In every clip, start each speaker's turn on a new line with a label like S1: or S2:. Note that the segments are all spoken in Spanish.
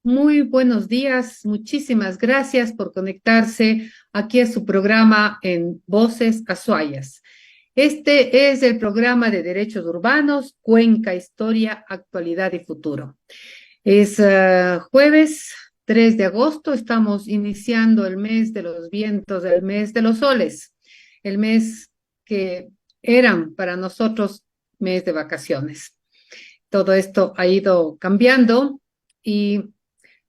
S1: Muy buenos días, muchísimas gracias por conectarse aquí a su programa en Voces Azuayas. Este es el programa de Derechos Urbanos, Cuenca, Historia, Actualidad y Futuro. Es jueves 3 de agosto, estamos iniciando el mes de los vientos, el mes de los soles, el mes que eran para nosotros mes de vacaciones. Todo esto ha ido cambiando y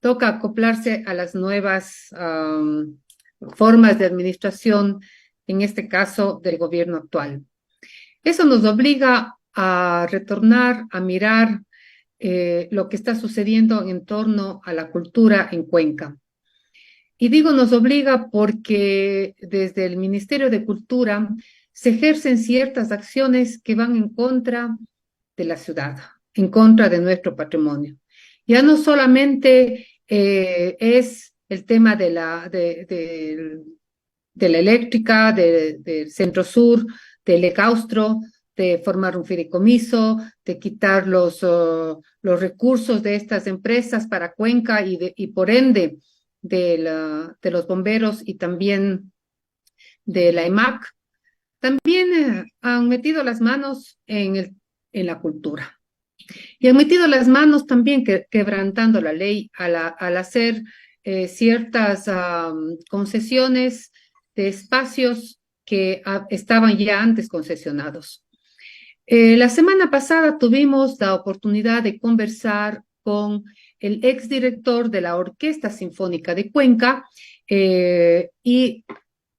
S1: toca acoplarse a las nuevas formas de administración, en este caso del gobierno actual. Eso nos obliga a retornar, a mirar lo que está sucediendo en torno a la cultura en Cuenca. Y digo nos obliga porque desde el Ministerio de Cultura se ejercen ciertas acciones que van en contra de la ciudad, en contra de nuestro patrimonio. Ya no solamente es el tema de la eléctrica, del Centro Sur, del Ecaustro, de formar un fideicomiso, de quitar los recursos de estas empresas para Cuenca y por ende de los bomberos y también de la EMAC. También han metido las manos en la cultura. Y han metido las manos también quebrantando la ley al hacer ciertas concesiones de espacios que estaban ya antes concesionados. La semana pasada tuvimos la oportunidad de conversar con el exdirector de la Orquesta Sinfónica de Cuenca y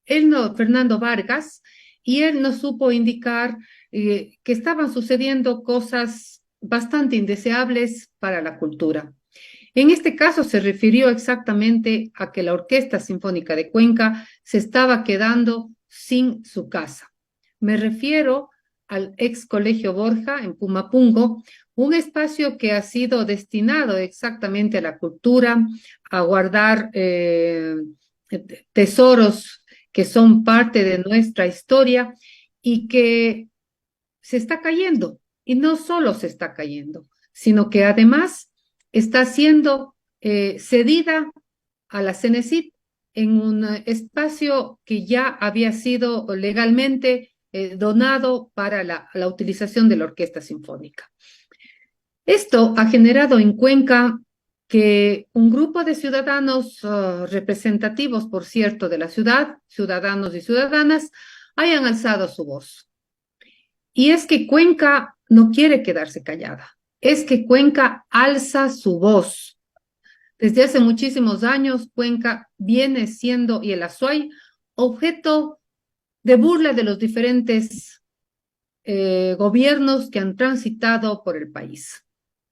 S1: Fernando Vargas, y él nos supo indicar que estaban sucediendo cosas bastante indeseables para la cultura. En este caso se refirió exactamente a que la Orquesta Sinfónica de Cuenca se estaba quedando sin su casa. Me refiero al ex Colegio Borja en Pumapungo, un espacio que ha sido destinado exactamente a la cultura, a guardar tesoros que son parte de nuestra historia y que se está cayendo. Y no solo se está cayendo, sino que además está siendo cedida a la Cenecit en un espacio que ya había sido legalmente donado para la utilización de la Orquesta Sinfónica. Esto ha generado en Cuenca que un grupo de ciudadanos representativos, por cierto, de la ciudad, ciudadanos y ciudadanas, hayan alzado su voz. Y es que Cuenca no quiere quedarse callada, es que Cuenca alza su voz. Desde hace muchísimos años, Cuenca viene siendo, y el Azuay, objeto de burla de los diferentes gobiernos que han transitado por el país.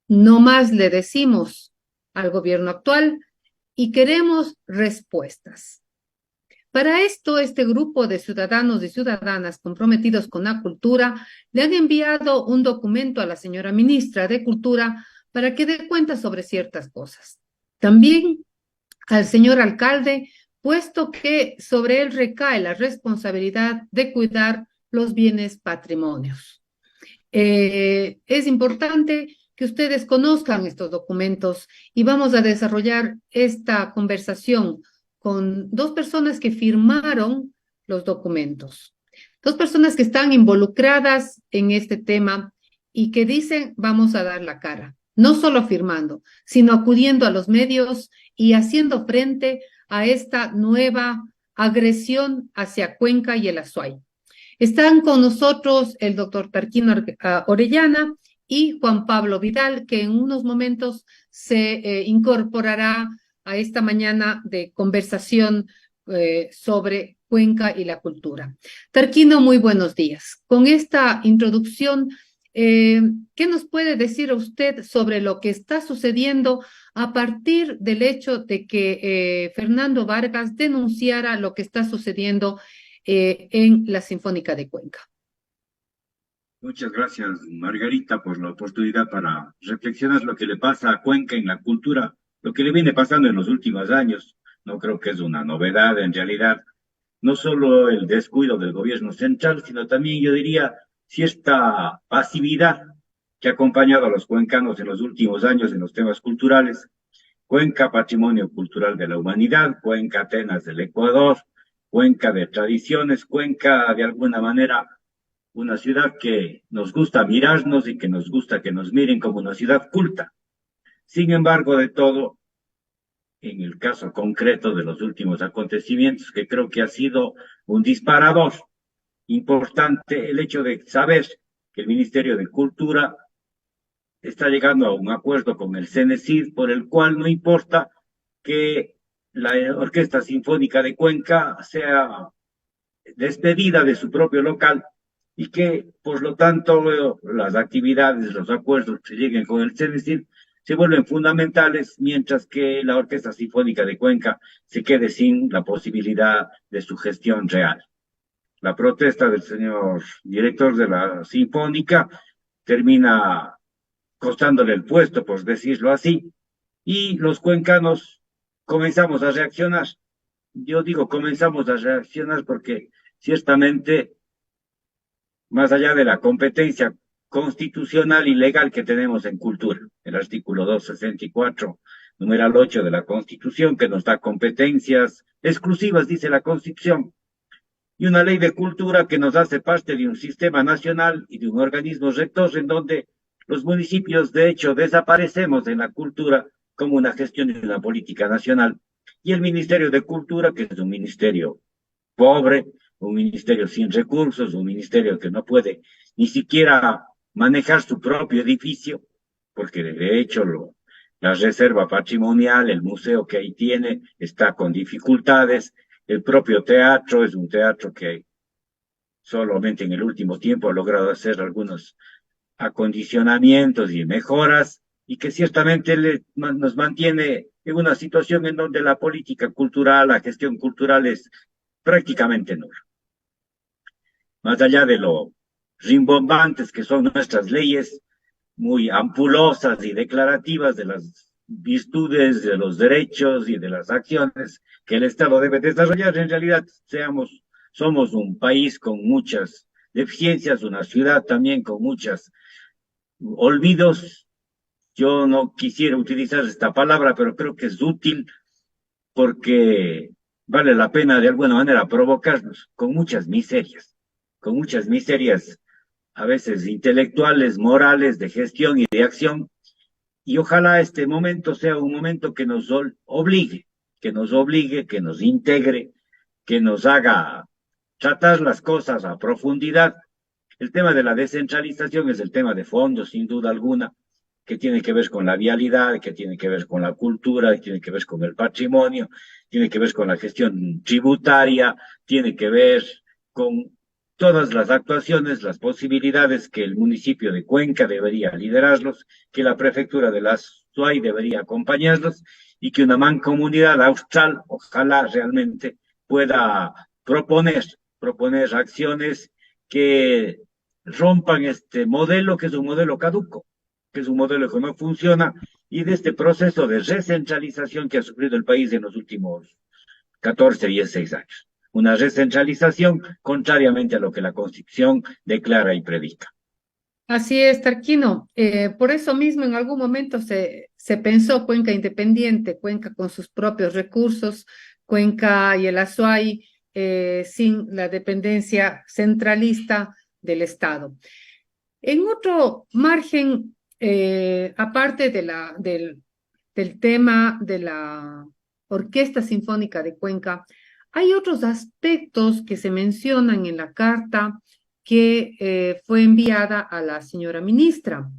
S1: No más le decimos al gobierno actual y queremos respuestas. Para esto, este grupo de ciudadanos y ciudadanas comprometidos con la cultura le han enviado un documento a la señora ministra de Cultura para que dé cuenta sobre ciertas cosas. También al señor alcalde, puesto que sobre él recae la responsabilidad de cuidar los bienes patrimonios. Es importante que ustedes conozcan estos documentos y vamos a desarrollar esta conversación con dos personas que firmaron los documentos, dos personas que están involucradas en este tema y que dicen vamos a dar la cara, no solo firmando, sino acudiendo a los medios y haciendo frente a esta nueva agresión hacia Cuenca y el Azuay. Están con nosotros el doctor Tarquino Orellana y Juan Pablo Vidal, que en unos momentos se incorporará a esta mañana de conversación sobre Cuenca y la cultura. Tarquino, muy buenos días. Con esta introducción, ¿qué nos puede decir usted sobre lo que está sucediendo a partir del hecho de que Fernando Vargas denunciara lo que está sucediendo en la Sinfónica de Cuenca?
S2: Muchas gracias, Margarita, por la oportunidad para reflexionar lo que le pasa a Cuenca en la cultura, lo que le viene pasando en los últimos años. No creo que es una novedad, en realidad, no solo el descuido del gobierno central, sino también, yo diría, cierta pasividad que ha acompañado a los cuencanos en los últimos años en los temas culturales. Cuenca, Patrimonio Cultural de la Humanidad, Cuenca, Atenas del Ecuador, Cuenca de Tradiciones, Cuenca, de alguna manera, una ciudad que nos gusta mirarnos y que nos gusta que nos miren como una ciudad culta. Sin embargo, de todo, en el caso concreto de los últimos acontecimientos, que creo que ha sido un disparador importante el hecho de saber que el Ministerio de Cultura está llegando a un acuerdo con el CENESID por el cual no importa que la Orquesta Sinfónica de Cuenca sea despedida de su propio local y que, por lo tanto, las actividades, los acuerdos que lleguen con el CENESID se vuelven fundamentales, mientras que la Orquesta Sinfónica de Cuenca se quede sin la posibilidad de su gestión real. La protesta del señor director de la Sinfónica termina costándole el puesto, por decirlo así, y los cuencanos comenzamos a reaccionar. Yo digo comenzamos a reaccionar porque ciertamente, más allá de la competencia constitucional y legal que tenemos en cultura, el artículo 264, numeral 8 de la Constitución, que nos da competencias exclusivas, dice la Constitución, y una ley de cultura que nos hace parte de un sistema nacional y de un organismo rector en donde los municipios, de hecho, desaparecemos en la cultura como una gestión de una política nacional. Y el Ministerio de Cultura, que es un ministerio pobre, un ministerio sin recursos, un ministerio que no puede ni siquiera manejar su propio edificio, porque de hecho la reserva patrimonial, el museo que ahí tiene, está con dificultades. El propio teatro es un teatro que solamente en el último tiempo ha logrado hacer algunos acondicionamientos y mejoras, y que ciertamente nos mantiene en una situación en donde la política cultural, la gestión cultural es prácticamente nula. Más allá de lo rimbombantes que son nuestras leyes, muy ampulosas y declarativas de las virtudes, de los derechos y de las acciones que el Estado debe desarrollar, en realidad somos un país con muchas deficiencias, una ciudad también con muchos olvidos. Yo no quisiera utilizar esta palabra, pero creo que es útil porque vale la pena de alguna manera provocarnos con muchas miserias a veces intelectuales, morales, de gestión y de acción, y ojalá este momento sea un momento que nos obligue, que nos integre, que nos haga tratar las cosas a profundidad. El tema de la descentralización es el tema de fondo, sin duda alguna, que tiene que ver con la vialidad, que tiene que ver con la cultura, que tiene que ver con el patrimonio, tiene que ver con la gestión tributaria, tiene que ver con todas las actuaciones, las posibilidades que el municipio de Cuenca debería liderarlos, que la prefectura de la SUAY debería acompañarlos y que una mancomunidad austral, ojalá realmente pueda proponer acciones que rompan este modelo, que es un modelo caduco, que es un modelo que no funciona, y de este proceso de recentralización que ha sufrido el país en los últimos 14, 16 años. Una recentralización contrariamente a lo que la Constitución declara y predica.
S1: Así es, Tarquino. Por eso mismo en algún momento se pensó Cuenca independiente, Cuenca con sus propios recursos, Cuenca y el Azuay sin la dependencia centralista del Estado. En otro margen, aparte del tema de la Orquesta Sinfónica de Cuenca, hay otros aspectos que se mencionan en la carta que fue enviada a la señora ministra.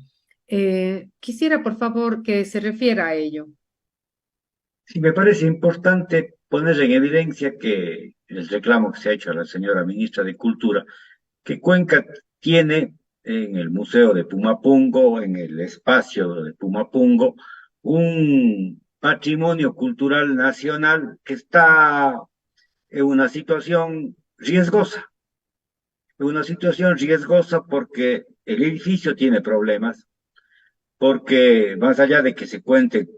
S1: Quisiera, por favor, que se refiera a ello.
S2: Sí, me parece importante poner en evidencia que el reclamo que se ha hecho a la señora ministra de Cultura, que Cuenca tiene en el Museo de Pumapungo, en el espacio de Pumapungo, un patrimonio cultural nacional que está en una situación riesgosa porque el edificio tiene problemas, porque más allá de que se cuente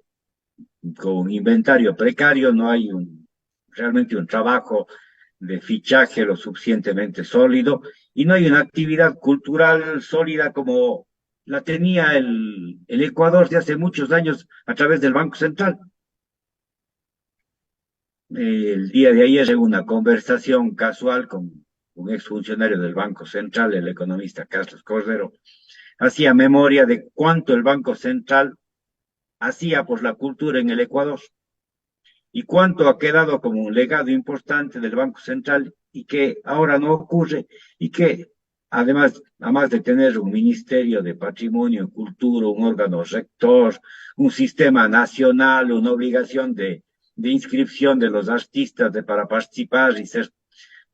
S2: con inventario precario, no hay realmente un trabajo de fichaje lo suficientemente sólido y no hay una actividad cultural sólida como la tenía el Ecuador de hace muchos años a través del Banco Central. El día de ayer hubo una conversación casual con un exfuncionario del Banco Central, el economista Carlos Cordero. Hacía memoria de cuánto el Banco Central hacía por la cultura en el Ecuador y cuánto ha quedado como un legado importante del Banco Central y que ahora no ocurre y que además de tener un Ministerio de Patrimonio y Cultura, un órgano rector, un sistema nacional, una obligación de inscripción de los artistas para participar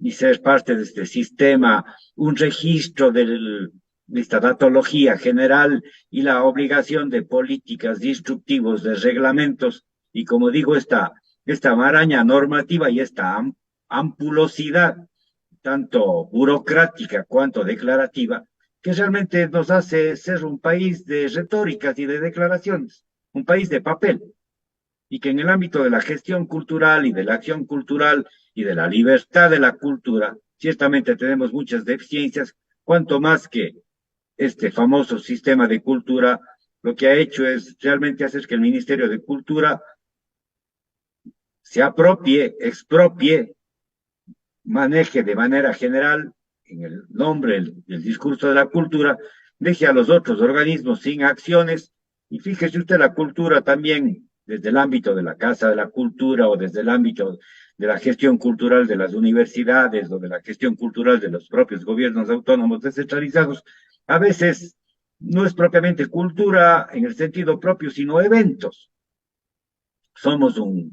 S2: y ser parte de este sistema, un registro de esta datología general y la obligación de políticas destructivos, de reglamentos, y como digo, esta maraña normativa y esta ampulosidad, tanto burocrática cuanto declarativa, que realmente nos hace ser un país de retóricas y de declaraciones, un país de papel y que en el ámbito de la gestión cultural y de la acción cultural y de la libertad de la cultura, ciertamente tenemos muchas deficiencias, cuanto más que este famoso sistema de cultura lo que ha hecho es realmente hacer que el Ministerio de Cultura se apropie, expropie, maneje de manera general, en el nombre del discurso de la cultura, deje a los otros organismos sin acciones. Y fíjese usted la cultura también desde el ámbito de la Casa de la Cultura o desde el ámbito de la gestión cultural de las universidades o de la gestión cultural de los propios gobiernos autónomos descentralizados, a veces no es propiamente cultura en el sentido propio, sino eventos. Somos una,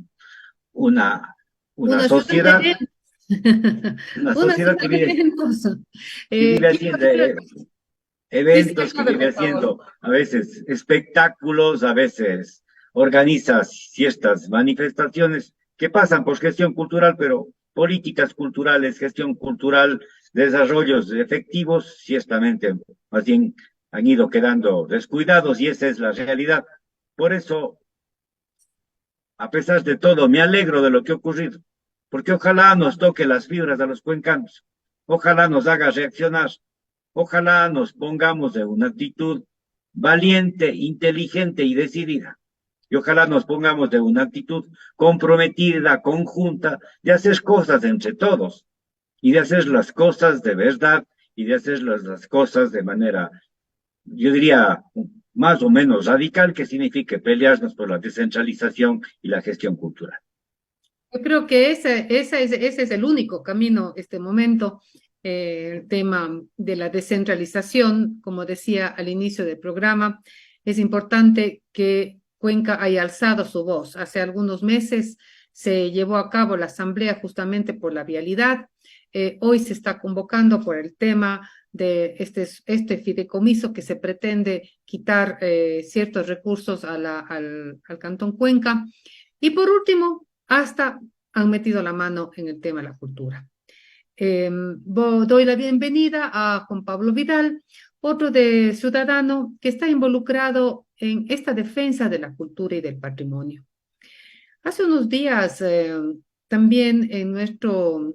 S2: una
S1: Una ciudad de
S2: sociedad
S1: eventos.
S2: una
S1: Una
S2: sociedad
S1: ciudad de eventos.
S2: que vive
S1: Quiero
S2: haciendo
S1: decir, sí, sí,
S2: eventos, que
S1: acabe,
S2: vive
S1: por favor.
S2: haciendo a veces espectáculos, a veces organiza ciertas manifestaciones que pasan por gestión cultural, pero políticas culturales, gestión cultural, desarrollos efectivos, ciertamente más bien han ido quedando descuidados y esa es la realidad. Por eso, a pesar de todo, me alegro de lo que ha ocurrido, porque ojalá nos toque las fibras a los cuencanos, ojalá nos haga reaccionar, ojalá nos pongamos de una actitud valiente, inteligente y decidida. Y ojalá nos pongamos de una actitud comprometida, conjunta, de hacer cosas entre todos y de hacer las cosas de verdad y de hacer las cosas de manera, yo diría, más o menos radical, que signifique pelearnos por la descentralización y la gestión cultural.
S1: Yo creo que ese es el único camino, este momento, el tema de la descentralización, como decía al inicio del programa, es importante que Cuenca haya alzado su voz. Hace algunos meses se llevó a cabo la asamblea justamente por la vialidad. Hoy se está convocando por el tema de este fideicomiso que se pretende quitar ciertos recursos al Cantón Cuenca. Y por último, hasta han metido la mano en el tema de la cultura. Doy la bienvenida a Juan Pablo Vidal, otro ciudadano que está involucrado en esta defensa de la cultura y del patrimonio. Hace unos días, también en nuestro,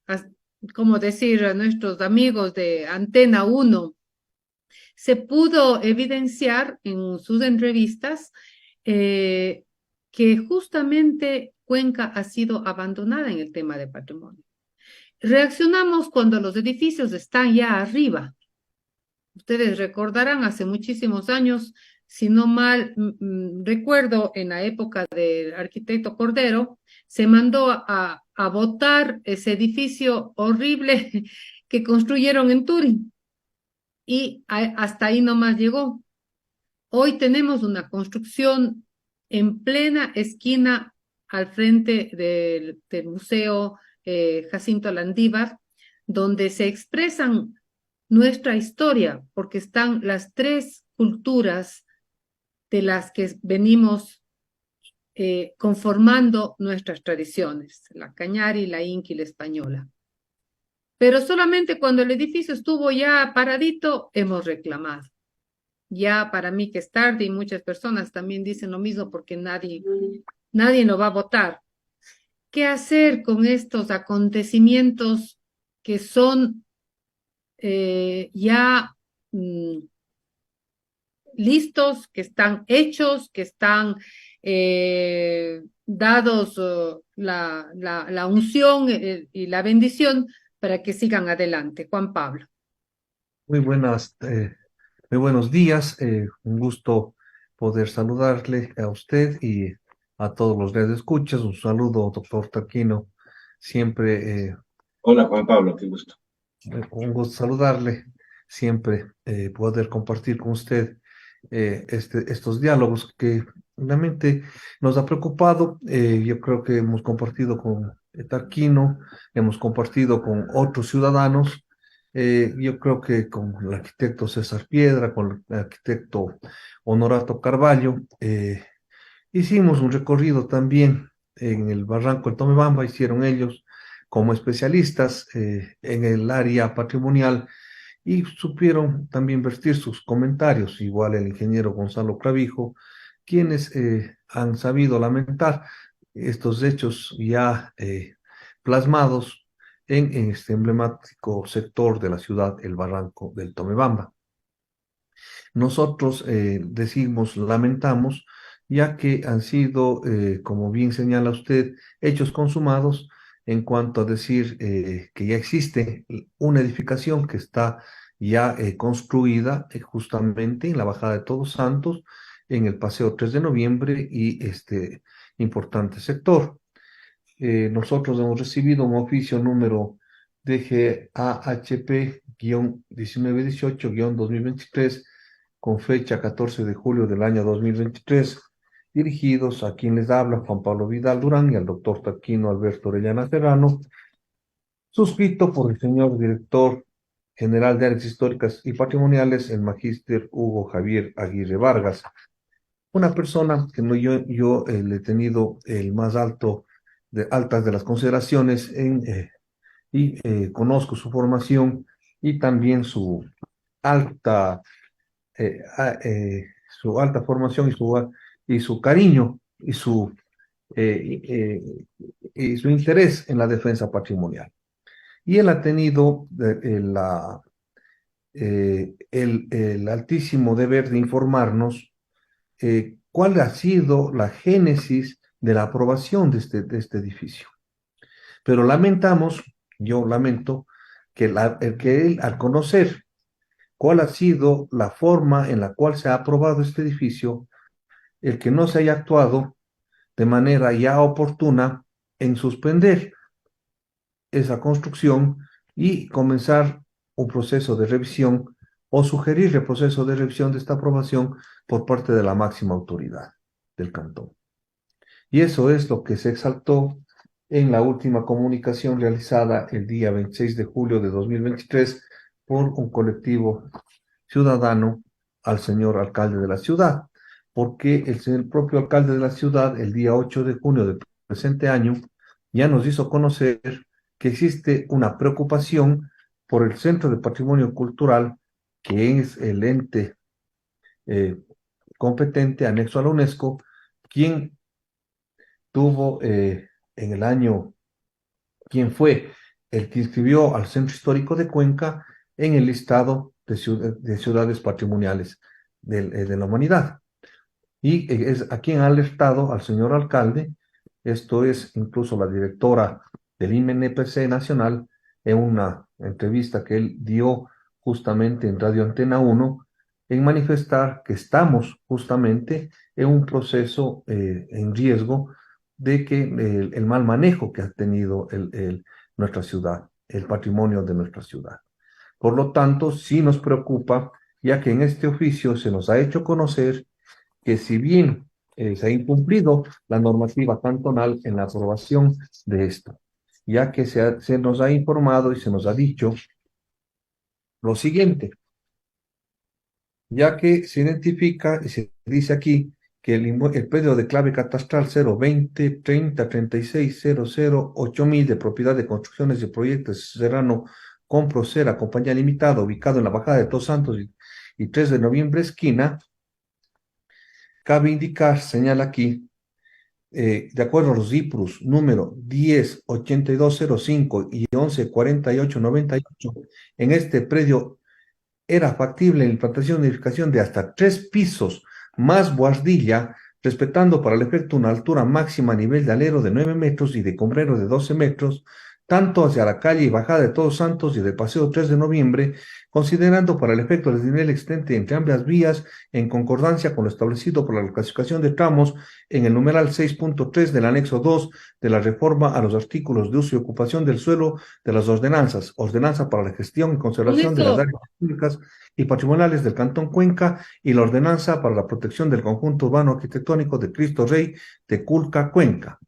S1: as- ¿cómo decir?, a nuestros amigos de Antena 1, se pudo evidenciar en sus entrevistas eh, que justamente Cuenca ha sido abandonada en el tema de patrimonio. Reaccionamos cuando los edificios están ya arriba. Ustedes recordarán hace muchísimos años, si no mal recuerdo, en la época del arquitecto Cordero, se mandó a botar ese edificio horrible que construyeron en Turín y hasta ahí nomás llegó. Hoy tenemos una construcción en plena esquina al frente del Museo Jacinto Landívar, donde se expresan nuestra historia, porque están las tres culturas de las que venimos conformando nuestras tradiciones, la cañari, la inca y la española. Pero solamente cuando el edificio estuvo ya paradito, hemos reclamado. Ya para mí que es tarde y muchas personas también dicen lo mismo porque nadie lo va a votar. ¿Qué hacer con estos acontecimientos que son ya listos, que están hechos, que están dados la unción y la bendición para que sigan adelante. Juan Pablo.
S3: Muy buenas, muy buenos días. Un gusto poder saludarle a usted y a todos los que escuchas. Un saludo, doctor Taquino. Siempre
S2: Hola Juan Pablo, qué gusto.
S3: un gusto saludarle. Siempre poder compartir con usted estos diálogos que realmente nos ha preocupado. Yo creo que hemos compartido con Tarquino, hemos compartido con otros ciudadanos. Yo creo que con el arquitecto César Piedra, con el arquitecto Honorato Carvalho, hicimos un recorrido también en el Barranco del Tomebamba, hicieron ellos como especialistas en el área patrimonial y supieron también vertir sus comentarios, igual el ingeniero Gonzalo Clavijo, quienes han sabido lamentar estos hechos ya plasmados en este emblemático sector de la ciudad, el Barranco del Tomebamba. Nosotros decimos, lamentamos, ya que han sido, como bien señala usted, hechos consumados en cuanto a decir que ya existe una edificación que está ya construida justamente en la Bajada de Todos Santos, en el Paseo 3 de Noviembre y este importante sector. Nosotros hemos recibido un oficio número DGAHP-1918-2023 con fecha 14 de julio del año 2023, dirigidos a quien les habla Juan Pablo Vidal Durán y al doctor Taquino Alberto Orellana Serrano, suscrito por el señor director general de áreas históricas y patrimoniales, el magíster Hugo Javier Aguirre Vargas, una persona que no, yo le he tenido el más altas de las consideraciones y conozco su formación y también alta, su alta formación y su cariño y su interés en la defensa patrimonial. Y él ha tenido el altísimo deber de informarnos cuál ha sido la génesis de la aprobación de este edificio. Pero yo lamento que él, al conocer cuál ha sido la forma en la cual se ha aprobado este edificio, el que no se haya actuado de manera ya oportuna en suspender esa construcción y comenzar un proceso de revisión o sugerir el proceso de revisión de esta aprobación por parte de la máxima autoridad del cantón. Y eso es lo que se exaltó en la última comunicación realizada el día 26 de julio de 2023 por un colectivo ciudadano al señor alcalde de la ciudad, porque el propio alcalde de la ciudad, el día 8 de junio del presente año, ya nos hizo conocer que existe una preocupación por el Centro de Patrimonio Cultural, que es el ente competente anexo a la UNESCO, quien tuvo en el año, quien fue el que inscribió al Centro Histórico de Cuenca en el listado de ciudades patrimoniales de la humanidad. Y es a quien ha alertado al señor alcalde, esto es incluso la directora del IMNPC Nacional, en una entrevista que él dio justamente en Radio Antena 1, en manifestar que estamos justamente en un proceso en riesgo de que el mal manejo que ha tenido nuestra ciudad, el patrimonio de nuestra ciudad. Por lo tanto, sí nos preocupa, ya que en este oficio se nos ha hecho conocer que si bien se ha incumplido la normativa cantonal en la aprobación de esto, ya que se nos ha informado y se nos ha dicho lo siguiente, ya que se identifica y se dice aquí que el predio de clave catastral 020 30 36 00 8000 de propiedad de construcciones y proyectos Serrano Comprocera, compañía limitada, ubicado en la Bajada de Todos Santos y 3 de Noviembre, esquina. Cabe indicar, señala aquí, de acuerdo a los IPRUS número 108205 y 114898, en este predio era factible la implantación de edificación de hasta 3 pisos más buhardilla respetando para el efecto una altura máxima a nivel de alero de 9 metros y de combrero de 12 metros, tanto hacia la calle y bajada de Todos Santos y del Paseo 3 de Noviembre, considerando para el efecto el desnivel existente entre ambas vías en concordancia con lo establecido por la clasificación de tramos en el numeral 6.3 del anexo 2 de la reforma a los artículos de uso y ocupación del suelo de las ordenanzas, ordenanza para la gestión y
S1: Con
S3: conservación de las
S1: eso,
S3: áreas públicas y patrimoniales del Cantón Cuenca y la ordenanza para la protección del conjunto urbano arquitectónico de Cristo Rey de Culca, Cuenca.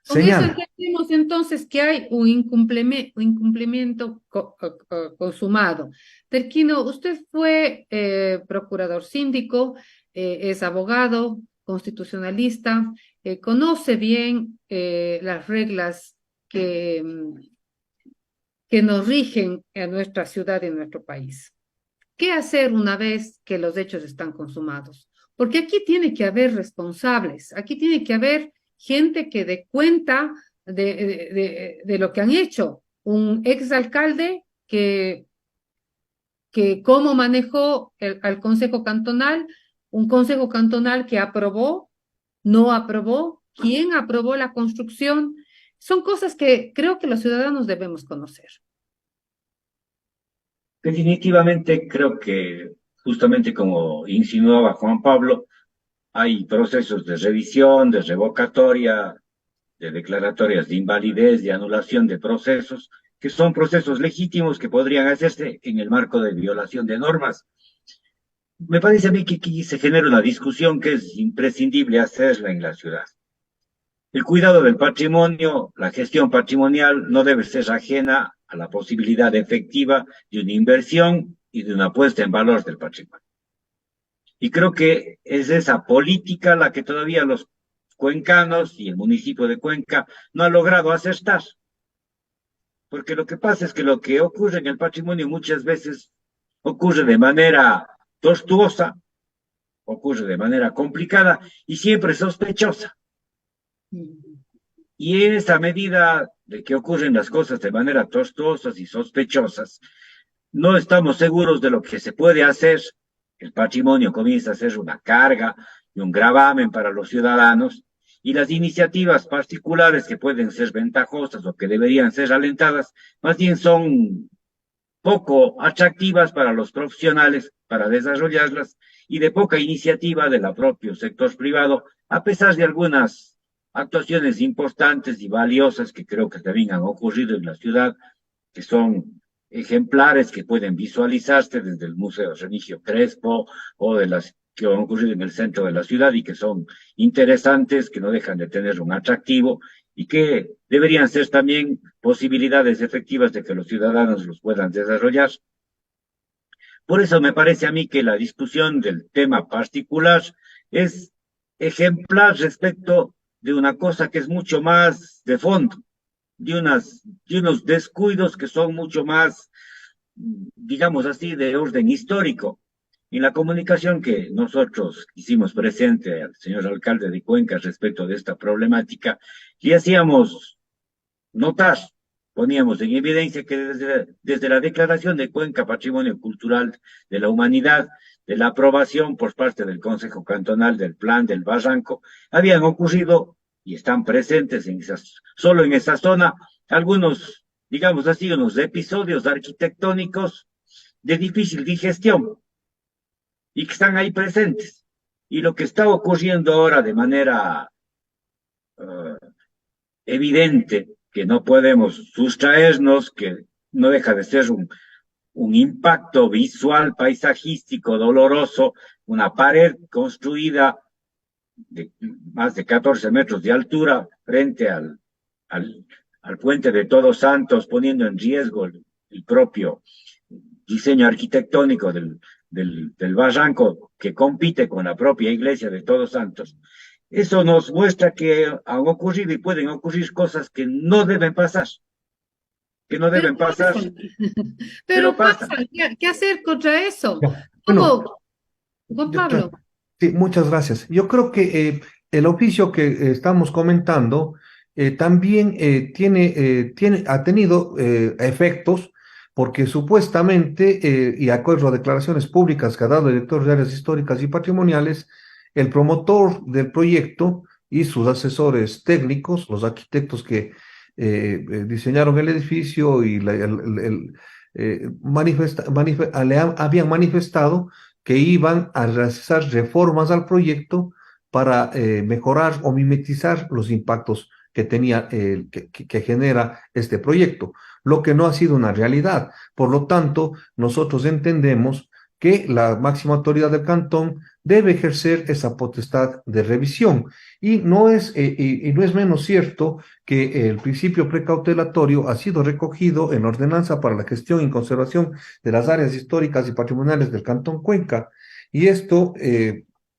S1: con eso
S3: Señala.
S1: entendemos entonces que hay un incumplimiento consumado. Terquino, usted fue procurador síndico, es abogado, constitucionalista, conoce bien las reglas que nos rigen en nuestra ciudad y en nuestro país. ¿Qué hacer una vez que los hechos están consumados? Porque aquí tiene que haber responsables, aquí tiene que haber gente que dé cuenta de lo que han hecho. Un exalcalde que cómo manejó al Consejo Cantonal, un Consejo Cantonal que aprobó, no aprobó, quién aprobó la construcción. Son cosas que creo que los ciudadanos debemos conocer.
S2: Definitivamente creo que, justamente como insinuaba Juan Pablo, hay procesos de revisión, de revocatoria, de declaratorias de invalidez, de anulación de procesos, que son procesos legítimos que podrían hacerse en el marco de violación de normas. Me parece a mí que aquí se genera una discusión que es imprescindible hacerla en la ciudad. El cuidado del patrimonio, la gestión patrimonial no debe ser ajena a la posibilidad efectiva de una inversión y de una puesta en valor del patrimonio. Y creo que es esa política la que todavía los cuencanos y el municipio de Cuenca no ha logrado acertar. Porque lo que pasa es que lo que ocurre en el patrimonio muchas veces ocurre de manera tortuosa, ocurre de manera complicada y siempre sospechosa. Y en esa medida de que ocurren las cosas de manera tortuosas y sospechosas, no estamos seguros de lo que se puede hacer. El patrimonio comienza a ser una carga y un gravamen para los ciudadanos, y las iniciativas particulares que pueden ser ventajosas o que deberían ser alentadas, más bien son poco atractivas para los profesionales para desarrollarlas y de poca iniciativa del propio sector privado, a pesar de algunas actuaciones importantes y valiosas que creo que también han ocurrido en la ciudad, que son ejemplares que pueden visualizarse desde el Museo Remigio Crespo o de las que han ocurrido en el centro de la ciudad y que son interesantes, que no dejan de tener un atractivo y que deberían ser también posibilidades efectivas de que los ciudadanos los puedan desarrollar. Por eso me parece a mí que la discusión del tema particular es ejemplar respecto de una cosa que es mucho más de fondo, de unos descuidos que son mucho más, digamos así, de orden histórico. En la comunicación que nosotros hicimos presente al señor alcalde de Cuenca respecto de esta problemática, le hacíamos notar, poníamos en evidencia que desde la declaración de Cuenca Patrimonio Cultural de la Humanidad, de la aprobación por parte del Consejo Cantonal del Plan del Barranco, habían ocurrido y están presentes solo en esa zona algunos, digamos así, unos episodios arquitectónicos de difícil digestión y que están ahí presentes. Y lo que está ocurriendo ahora de manera evidente, que no podemos sustraernos, que no deja de ser un impacto visual, paisajístico, doloroso, una pared construida de más de 14 metros de altura frente al puente de Todos Santos, poniendo en riesgo el propio diseño arquitectónico del barranco que compite con la propia iglesia de Todos Santos. Eso nos muestra que han ocurrido y pueden ocurrir cosas que no deben pasar, que no deben pasar,
S1: Pero
S2: pasan.
S1: pasa, ¿qué hacer contra eso?
S3: Bueno,
S1: Juan Pablo.
S3: sí, muchas gracias. Yo creo que el oficio que estamos comentando también ha tenido efectos, porque supuestamente, y acuerdo a declaraciones públicas que ha dado el director de áreas históricas y patrimoniales, el promotor del proyecto y sus asesores técnicos, los arquitectos que diseñaron el edificio y habían manifestado que iban a realizar reformas al proyecto para mejorar o mimetizar los impactos que tenía, que genera este proyecto, lo que no ha sido una realidad. Por lo tanto, nosotros entendemos que la máxima autoridad del cantón debe ejercer esa potestad de revisión. Y no es menos cierto que el principio precautelatorio ha sido recogido en la Ordenanza para la Gestión y Conservación de las Áreas Históricas y Patrimoniales del Cantón Cuenca. Y esto,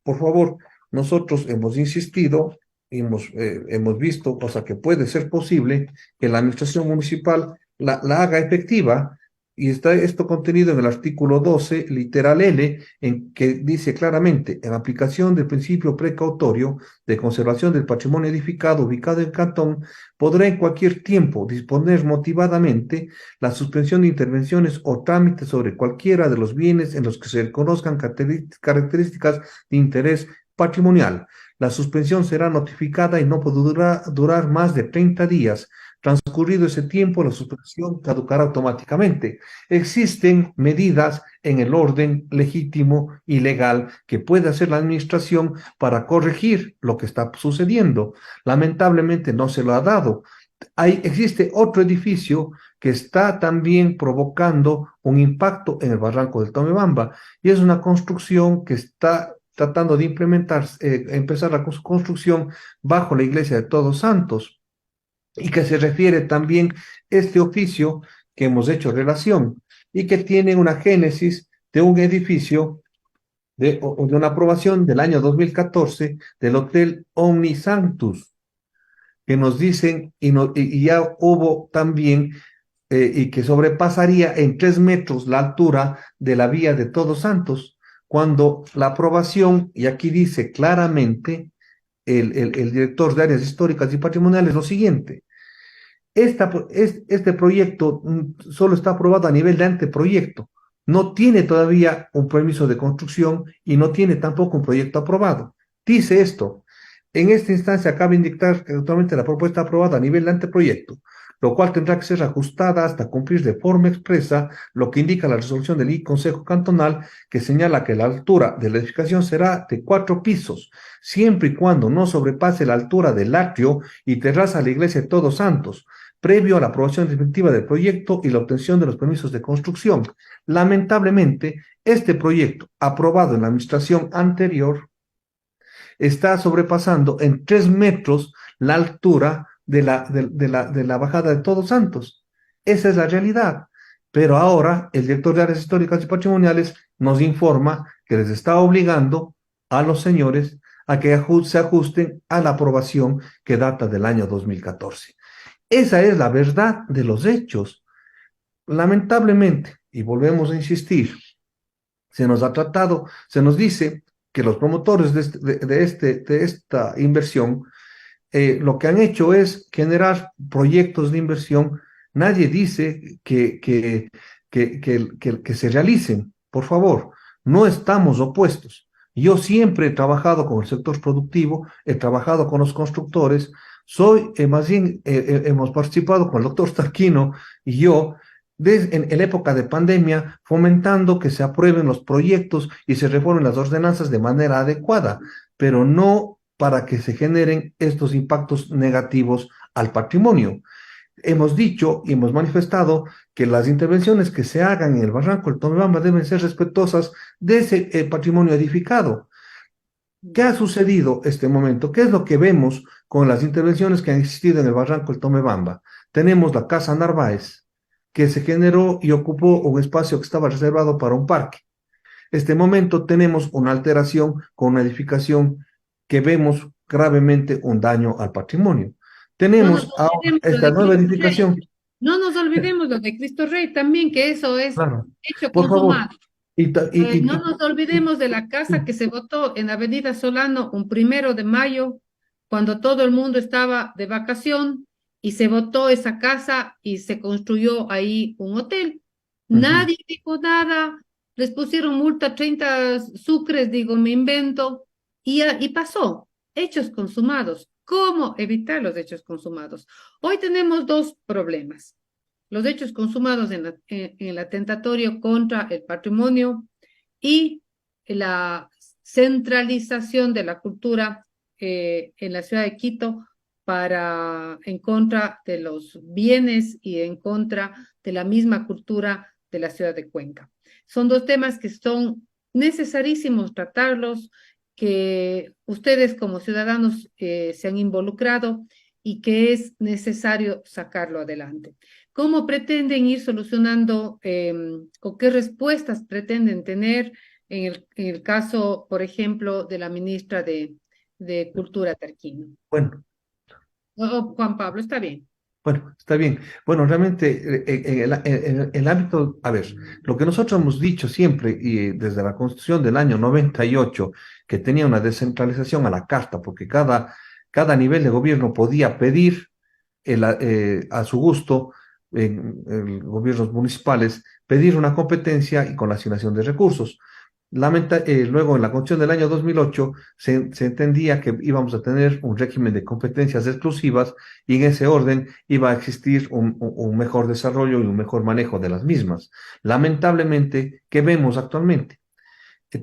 S3: por favor, nosotros hemos insistido, hemos visto, cosa que puede ser posible, que la administración municipal la haga efectiva, y está esto contenido en el artículo 12, literal L, en que dice claramente, en aplicación del principio precautorio de conservación del patrimonio edificado ubicado en Cantón, podrá en cualquier tiempo disponer motivadamente la suspensión de intervenciones o trámites sobre cualquiera de los bienes en los que se reconozcan características de interés patrimonial. La suspensión será notificada y no podrá durar más de 30 días. Transcurrido ese tiempo, la suspensión caducará automáticamente. Existen medidas en el orden legítimo y legal que puede hacer la administración para corregir lo que está sucediendo. Lamentablemente no se lo ha dado. Existe otro edificio que está también provocando un impacto en el barranco del Tomebamba, y es una construcción que está tratando de empezar la construcción bajo la iglesia de Todos Santos, y que se refiere también este oficio que hemos hecho relación, y que tiene una génesis de un edificio de una aprobación del año 2014 del Hotel Omnisanctus, que nos dicen, y ya hubo también, y que sobrepasaría en 3 metros la altura de la vía de Todos Santos, cuando la aprobación, y aquí dice claramente el director de áreas históricas y patrimoniales lo siguiente: este proyecto solo está aprobado a nivel de anteproyecto, no tiene todavía un permiso de construcción y no tiene tampoco un proyecto aprobado. Dice esto: en esta instancia cabe indicar que actualmente la propuesta aprobada a nivel de anteproyecto, lo cual tendrá que ser ajustada hasta cumplir de forma expresa lo que indica la resolución del Consejo Cantonal, que señala que la altura de la edificación será de 4 pisos, siempre y cuando no sobrepase la altura del atrio y terraza de la iglesia de Todos Santos, previo a la aprobación definitiva del proyecto y la obtención de los permisos de construcción. Lamentablemente, este proyecto, aprobado en la administración anterior, está sobrepasando en 3 metros la altura de la bajada de Todos Santos. Esa es la realidad. Pero ahora el director de áreas históricas y patrimoniales nos informa que les está obligando a los señores a que se ajusten a la aprobación que data del año 2014. Esa es la verdad de los hechos. Lamentablemente, y volvemos a insistir, se nos dice que los promotores de esta inversión lo que han hecho es generar proyectos de inversión. Nadie dice que se realicen. Por favor, no estamos opuestos. Yo siempre he trabajado con el sector productivo, he trabajado con los constructores, más bien, hemos participado con el doctor Starquino y yo en la época de pandemia, fomentando que se aprueben los proyectos y se reformen las ordenanzas de manera adecuada, pero no para que se generen estos impactos negativos al patrimonio. Hemos dicho y hemos manifestado que las intervenciones que se hagan en el barranco del Tomebamba deben ser respetuosas de ese patrimonio edificado. ¿Qué ha sucedido este momento? ¿Qué es lo que vemos con las intervenciones que han existido en el barranco del Tomebamba? Tenemos la Casa Narváez, que se generó y ocupó un espacio que estaba reservado para un parque. Este momento tenemos una alteración con una edificación que vemos gravemente un daño al patrimonio. Tenemos ahora esta nueva edificación.
S1: No nos olvidemos lo de Cristo Rey también, que eso es
S3: Claro,
S1: hecho
S3: por favor.
S1: consumado. No nos olvidemos de la casa que se votó en Avenida Solano un 1 de mayo, cuando todo el mundo estaba de vacación, y se votó esa casa y se construyó ahí un hotel. Nadie dijo nada, les pusieron multa 30 sucres, digo, me invento, y pasó. Hechos consumados. ¿Cómo evitar los hechos consumados? Hoy tenemos dos problemas. Los hechos consumados en el atentatorio contra el patrimonio y la centralización de la cultura en la ciudad de Quito en contra de los bienes y en contra de la misma cultura de la ciudad de Cuenca. Son dos temas que son necesarísimos tratarlos, que ustedes como ciudadanos se han involucrado y que es necesario sacarlo adelante. ¿Cómo pretenden ir solucionando o qué respuestas pretenden tener en el caso, por ejemplo, de la ministra de Cultura Tarquino?
S3: Bueno,
S1: Juan Pablo, está bien.
S3: bueno, está bien. Bueno, realmente en el ámbito, a ver, lo que nosotros hemos dicho siempre y desde la Constitución del año 98, que tenía una descentralización a la carta, porque cada nivel de gobierno podía pedir a su gusto, en gobiernos municipales, pedir una competencia y con la asignación de recursos. Luego, en la Constitución del año 2008, se entendía que íbamos a tener un régimen de competencias exclusivas y en ese orden iba a existir un mejor desarrollo y un mejor manejo de las mismas. Lamentablemente, ¿qué vemos actualmente?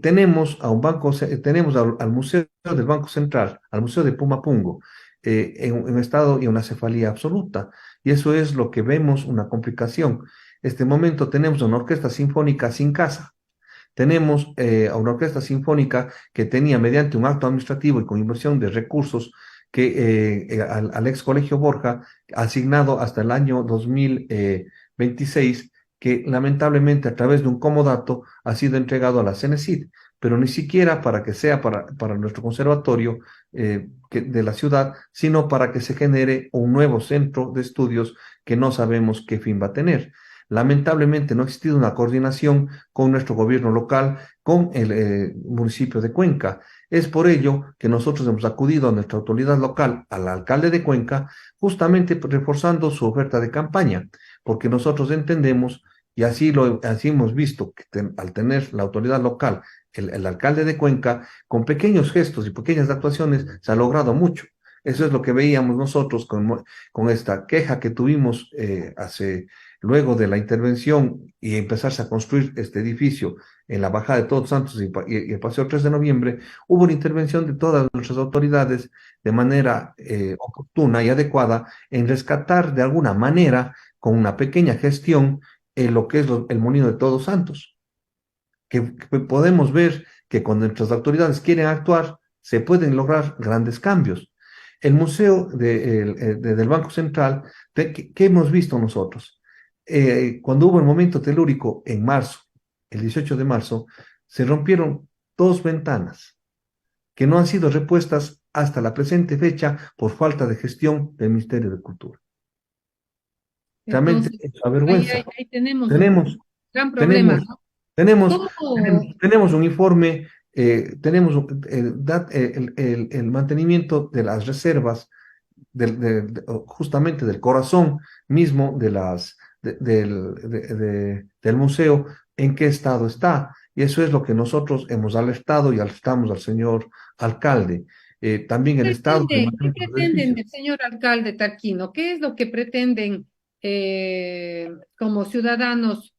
S3: Tenemos a un banco, tenemos al Museo del Banco Central, al Museo de Pumapungo, en un estado y una cefalía absoluta. Y eso es lo que vemos, una complicación. Este momento tenemos una orquesta sinfónica sin casa. Tenemos a una orquesta sinfónica que tenía, mediante un acto administrativo y con inversión de recursos, al ex Colegio Borja, asignado hasta el año 2026, que lamentablemente a través de un comodato ha sido entregado a la CENESID, pero ni siquiera para que sea para nuestro conservatorio de la ciudad, sino para que se genere un nuevo centro de estudios que no sabemos qué fin va a tener. Lamentablemente no ha existido una coordinación con nuestro gobierno local, con el municipio de Cuenca. Es por ello que nosotros hemos acudido a nuestra autoridad local, al alcalde de Cuenca, justamente reforzando su oferta de campaña, porque nosotros entendemos, y así hemos visto, que al tener la autoridad local, el alcalde de Cuenca, con pequeños gestos y pequeñas actuaciones, se ha logrado mucho. Eso es lo que veíamos nosotros con esta queja que tuvimos luego de la intervención y empezarse a construir este edificio en la Bajada de Todos Santos y el Paseo 3 de Noviembre. Hubo una intervención de todas nuestras autoridades de manera oportuna y adecuada en rescatar de alguna manera, con una pequeña gestión, lo que es el Molino de Todos Santos. Que podemos ver que cuando nuestras autoridades quieren actuar, se pueden lograr grandes cambios. El Museo del Banco Central, ¿qué hemos visto nosotros? Cuando hubo el momento telúrico en marzo, el 18 de marzo, se rompieron dos ventanas que no han sido repuestas hasta la presente fecha por falta de gestión del Ministerio de Cultura. Realmente
S1: Entonces,
S3: es una vergüenza.
S1: ahí tenemos
S3: Tenemos,
S1: un gran problema,
S3: tenemos,
S1: ¿no?
S3: tenemos,
S1: ¿Cómo?
S3: tenemos un informe, tenemos el mantenimiento de las reservas justamente del corazón mismo del museo, en qué estado está. Y eso es lo que nosotros hemos alertado y alertamos al señor alcalde. También el estado de
S1: ¿Qué
S3: mantenimiento de los
S1: pretenden
S3: edificios.
S1: del señor alcalde Tarquino? ¿Qué es lo que pretenden como ciudadanos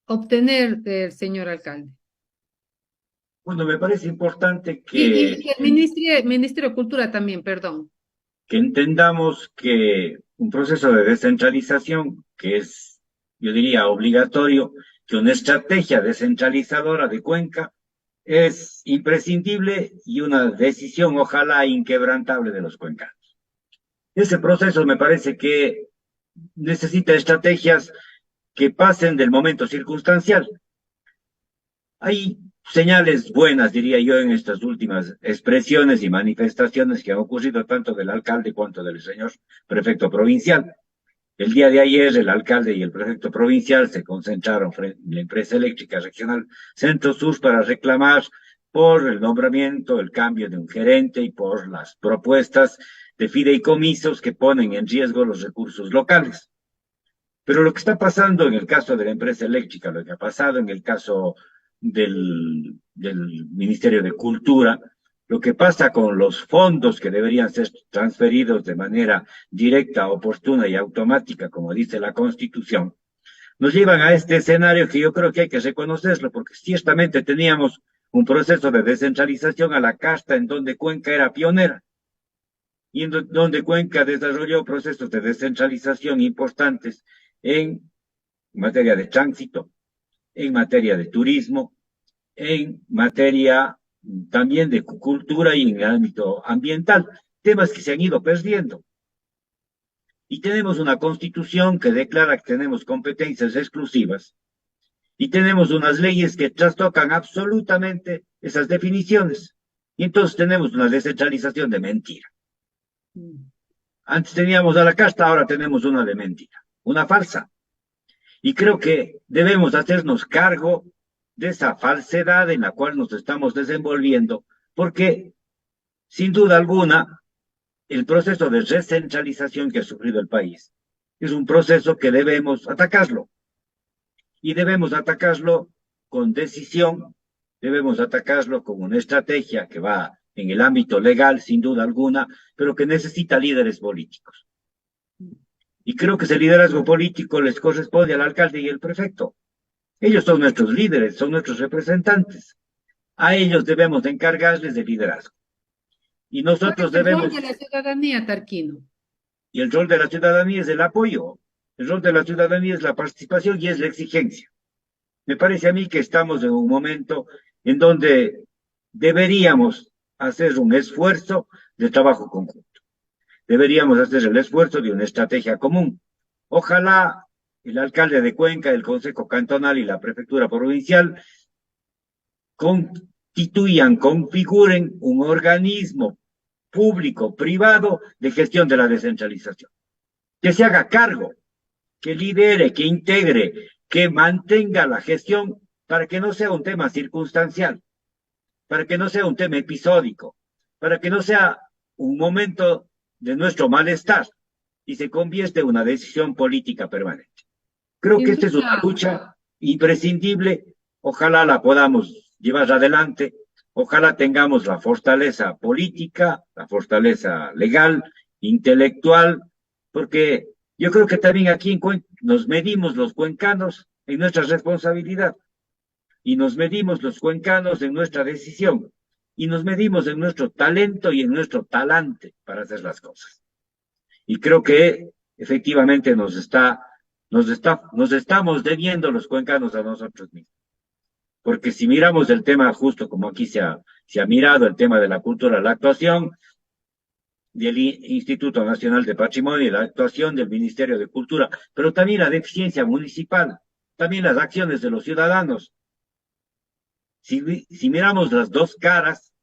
S1: obtener del señor alcalde?
S2: Bueno, me parece importante
S1: Y el Ministerio de Cultura también, perdón.
S2: que entendamos que un proceso de descentralización, que es, yo diría, obligatorio, que una estrategia descentralizadora de Cuenca es imprescindible y una decisión, ojalá, inquebrantable de los cuencanos. Ese proceso me parece que necesita estrategias que pasen del momento circunstancial. Hay señales buenas, diría yo, en estas últimas expresiones y manifestaciones que han ocurrido tanto del alcalde cuanto del señor prefecto provincial. El día de ayer, el alcalde y el prefecto provincial se concentraron frente a la empresa eléctrica regional Centro Sur para reclamar por el nombramiento, el cambio de un gerente y por las propuestas de fideicomisos que ponen en riesgo los recursos locales. Pero lo que está pasando en el caso de la empresa eléctrica, lo que ha pasado en el caso del Ministerio de Cultura, lo que pasa con los fondos que deberían ser transferidos de manera directa, oportuna y automática, como dice la Constitución, nos llevan a este escenario que yo creo que hay que reconocerlo, porque ciertamente teníamos un proceso de descentralización a la casta en donde Cuenca era pionera y en donde Cuenca desarrolló procesos de descentralización importantes en materia de tránsito, en materia de turismo, en materia también de cultura y en el ámbito ambiental, temas que se han ido perdiendo. Y tenemos una constitución que declara que tenemos competencias exclusivas y tenemos unas leyes que trastocan absolutamente esas definiciones. Y entonces tenemos una descentralización de mentira. Antes teníamos a la casta, ahora tenemos una de mentira, una falsa. Y creo que debemos hacernos cargo de esa falsedad en la cual nos estamos desenvolviendo, porque sin duda alguna el proceso de recentralización que ha sufrido el país es un proceso que debemos atacarlo. Y debemos atacarlo con decisión, debemos atacarlo con una estrategia que va en el ámbito legal, sin duda alguna, pero que necesita líderes políticos. Y creo que ese liderazgo político les corresponde al alcalde y al prefecto. Ellos son nuestros líderes, son nuestros representantes. A ellos debemos encargarles de liderazgo. Y nosotros
S1: ¿Cuál es el
S2: debemos...
S1: rol de la ciudadanía, Tarquino?
S2: Y el rol de la ciudadanía es el apoyo. El rol de la ciudadanía es la participación y es la exigencia. Me parece a mí que estamos en un momento en donde deberíamos hacer un esfuerzo de trabajo conjunto. Deberíamos hacer el esfuerzo de una estrategia común. Ojalá el alcalde de Cuenca, el Consejo Cantonal y la Prefectura Provincial constituyan, configuren un organismo público, privado, de gestión de la descentralización. Que se haga cargo, que lidere, que integre, que mantenga la gestión para que no sea un tema circunstancial, para que no sea un tema episódico, para que no sea un momento de nuestro malestar y se convierte en una decisión política permanente. Creo que esta es una lucha imprescindible, ojalá la podamos llevar adelante, ojalá tengamos la fortaleza política, la fortaleza legal, intelectual, porque yo creo que también aquí en nos medimos los cuencanos en nuestra responsabilidad y nos medimos los cuencanos en nuestra decisión y nos medimos en nuestro talento y en nuestro talante para hacer las cosas. Y creo que efectivamente nos estamos debiendo los cuencanos a nosotros mismos. Porque si miramos el tema justo como aquí se ha mirado el tema de la cultura, la actuación del Instituto Nacional de Patrimonio y la actuación del Ministerio de Cultura, pero también la deficiencia municipal, también las acciones de los ciudadanos. Si miramos las dos caras,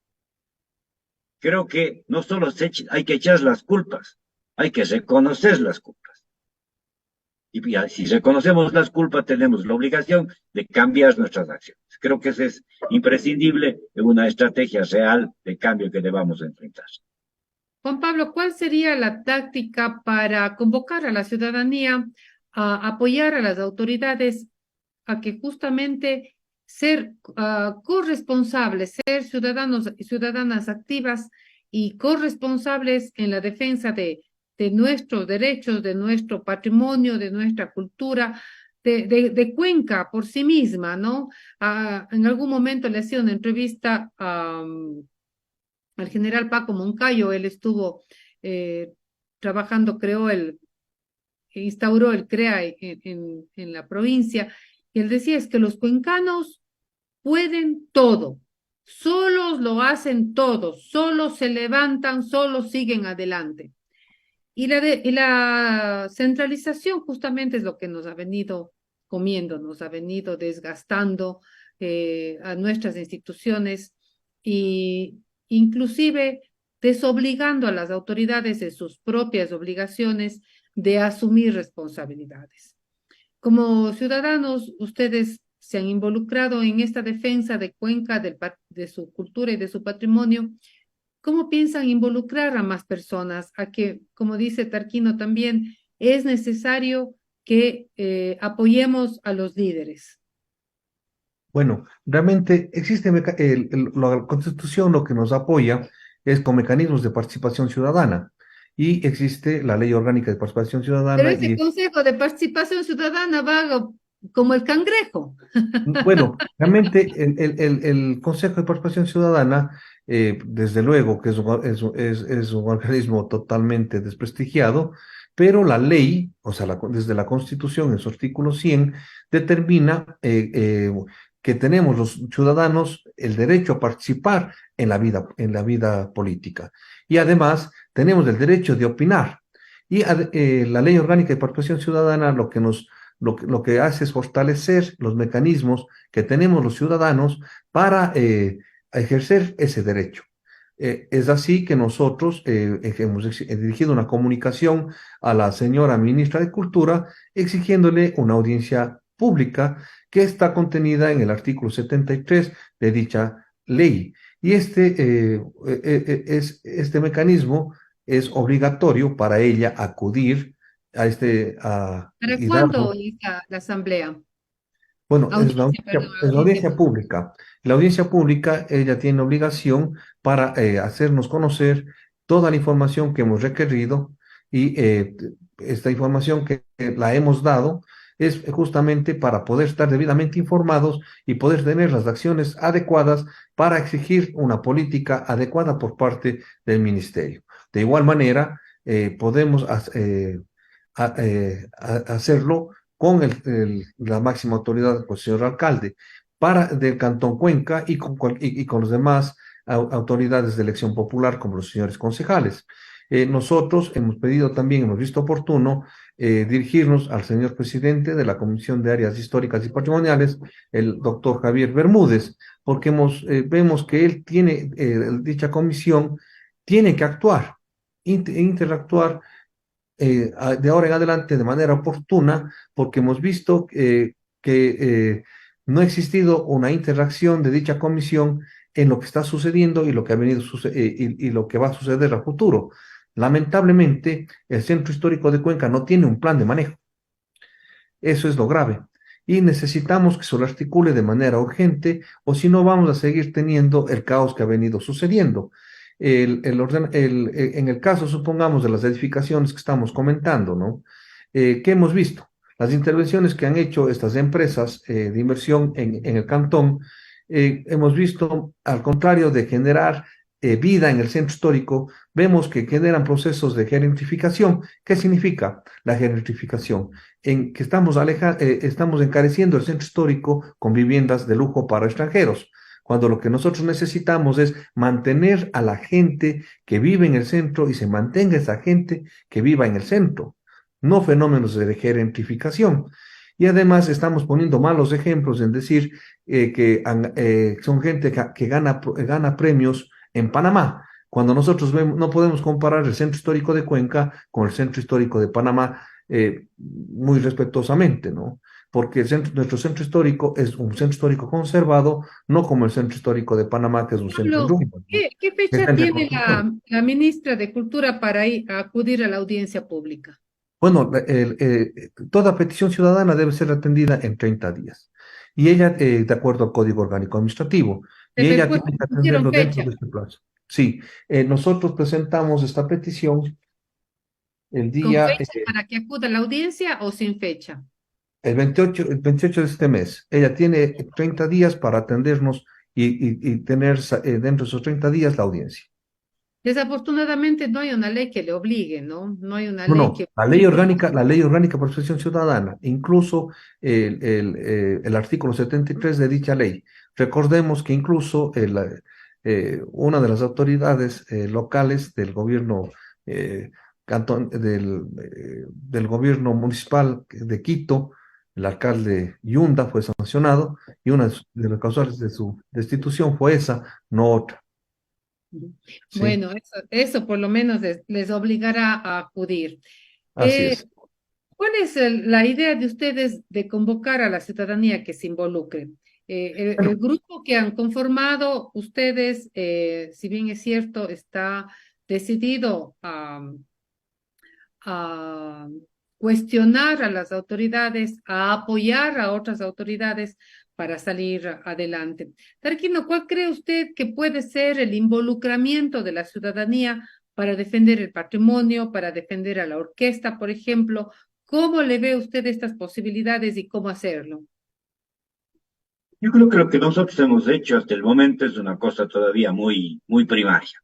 S2: creo que no solo hay que echar las culpas, hay que reconocer las culpas. Y si reconocemos las culpas, tenemos la obligación de cambiar nuestras acciones. Creo que eso es imprescindible en una estrategia real de cambio que debamos enfrentar.
S1: Juan Pablo, ¿cuál sería la táctica para convocar a la ciudadanía a apoyar a las autoridades a que justamente ser corresponsables, ser ciudadanos y ciudadanas activas y corresponsables en la defensa de nuestros derechos, de nuestro patrimonio, de nuestra cultura, de Cuenca por sí misma, ¿no? En algún momento le hacía una entrevista al general Paco Moncayo, él estuvo trabajando, instauró el CREA en la provincia, y él decía es que los cuencanos pueden todo, solos lo hacen todo, solos se levantan, solos siguen adelante. Y la centralización justamente es lo que nos ha venido comiendo, nos ha venido desgastando a nuestras instituciones y inclusive desobligando a las autoridades de sus propias obligaciones de asumir responsabilidades. Como ciudadanos, ustedes se han involucrado en esta defensa de Cuenca, de su cultura y de su patrimonio. ¿Cómo piensan involucrar a más personas? A que, como dice Tarquino también, es necesario que apoyemos a los líderes.
S3: Bueno, realmente existe la Constitución lo que nos apoya es con mecanismos de participación ciudadana y existe la Ley Orgánica de Participación
S1: Pero
S3: Ciudadana
S1: ese
S3: y
S1: Consejo de Participación Ciudadana va como el cangrejo.
S3: bueno, realmente el Consejo de Participación Ciudadana, desde luego que es un organismo totalmente desprestigiado, pero la ley, o sea, desde la Constitución, en su artículo 100, determina que tenemos los ciudadanos el derecho a participar en la vida política. Y además tenemos el derecho de opinar. Y la Ley Orgánica de Participación Ciudadana lo que hace es fortalecer los mecanismos que tenemos los ciudadanos para ejercer ese derecho. Es así que nosotros hemos dirigido una comunicación a la señora ministra de Cultura exigiéndole una audiencia pública que está contenida en el artículo 73 de dicha ley. Y este mecanismo es obligatorio para ella acudir
S1: ¿Para
S3: y
S1: cuándo
S3: darnos.
S1: es la asamblea?
S3: Bueno,
S1: Audiencia, perdón,
S3: es la
S1: audiencia
S3: audiencia
S1: pública.
S3: pública. La audiencia pública, ella tiene obligación para hacernos conocer toda la información que hemos requerido y esta información que la hemos dado es justamente para poder estar debidamente informados y poder tener las acciones adecuadas para exigir una política adecuada por parte del ministerio. De igual manera, podemos hacerlo con la máxima autoridad, el señor alcalde, del Cantón Cuenca y con los demás autoridades de elección popular, como los señores concejales. Nosotros hemos pedido también, hemos visto oportuno, dirigirnos al señor presidente de la Comisión de Áreas Históricas y Patrimoniales, el doctor Javier Bermúdez, porque vemos que él tiene, dicha comisión, tiene que actuar, interactuar de ahora en adelante de manera oportuna, porque hemos visto que no ha existido una interacción de dicha comisión en lo que está sucediendo y lo que ha venido y lo que va a suceder a futuro. Lamentablemente, el Centro Histórico de Cuenca no tiene un plan de manejo. Eso es lo grave. Y necesitamos que se lo articule de manera urgente, o si no vamos a seguir teniendo el caos que ha venido sucediendo. En el caso, supongamos, de las edificaciones que estamos comentando, ¿no? ¿Qué hemos visto? Las intervenciones que han hecho estas empresas de inversión en el cantón, hemos visto, al contrario de generar vida en el centro histórico, vemos que generan procesos de gentrificación. ¿Qué significa la gentrificación? En que estamos encareciendo el centro histórico con viviendas de lujo para extranjeros, cuando lo que nosotros necesitamos es mantener a la gente que vive en el centro y se mantenga esa gente que viva en el centro, no fenómenos de gentrificación. Y además estamos poniendo malos ejemplos en decir que son gente que gana premios en Panamá, cuando nosotros no podemos comparar el centro histórico de Cuenca con el centro histórico de Panamá muy respetuosamente, ¿no? Porque nuestro centro histórico es un centro histórico conservado, no como el centro histórico de Panamá, que es un centro en
S1: Pablo,
S3: ruinas, ¿no?
S1: ¿qué
S3: Que
S1: fecha
S3: está en
S1: tiene
S3: reconstrucción.
S1: la ministra de Cultura para ir a acudir a la audiencia pública?
S3: Bueno, toda petición ciudadana debe ser atendida en 30 días. Y ella, de acuerdo al Código Orgánico Administrativo, y
S1: Pero
S3: ella
S1: pues,
S3: tiene que
S1: pusieron
S3: atenderlo dentro
S1: fecha.
S3: de este plazo. Sí, nosotros presentamos esta petición el
S1: ¿Con
S3: día
S1: fecha para que acuda a la audiencia o sin fecha?
S3: el 28 de este mes. Ella tiene 30 días para atendernos y tener dentro de esos 30 días la audiencia.
S1: Desafortunadamente no hay una ley que le obligue, ¿no? No hay una
S3: No,
S1: ley
S3: no,
S1: que obligue.
S3: la ley orgánica por protección ciudadana, incluso el artículo 73 de dicha ley. Recordemos que incluso una de las autoridades locales del gobierno del gobierno municipal de Quito, el alcalde Yunda, fue sancionado y una de las causales de su destitución fue esa, no otra. ¿Sí?
S1: Bueno, eso por lo menos les obligará a acudir.
S3: Así
S1: Eh,
S3: es.
S1: ¿Cuál es la idea de ustedes de convocar a la ciudadanía que se involucre? El
S3: Bueno,
S1: grupo que han conformado ustedes, si bien es cierto, está decidido a cuestionar a las autoridades, a apoyar a otras autoridades para salir adelante. Tarquino, ¿cuál cree usted que puede ser el involucramiento de la ciudadanía para defender el patrimonio, para defender a la orquesta, por ejemplo? ¿Cómo le ve usted estas posibilidades y cómo hacerlo?
S2: Yo creo que lo que nosotros hemos hecho hasta el momento es una cosa todavía muy primaria.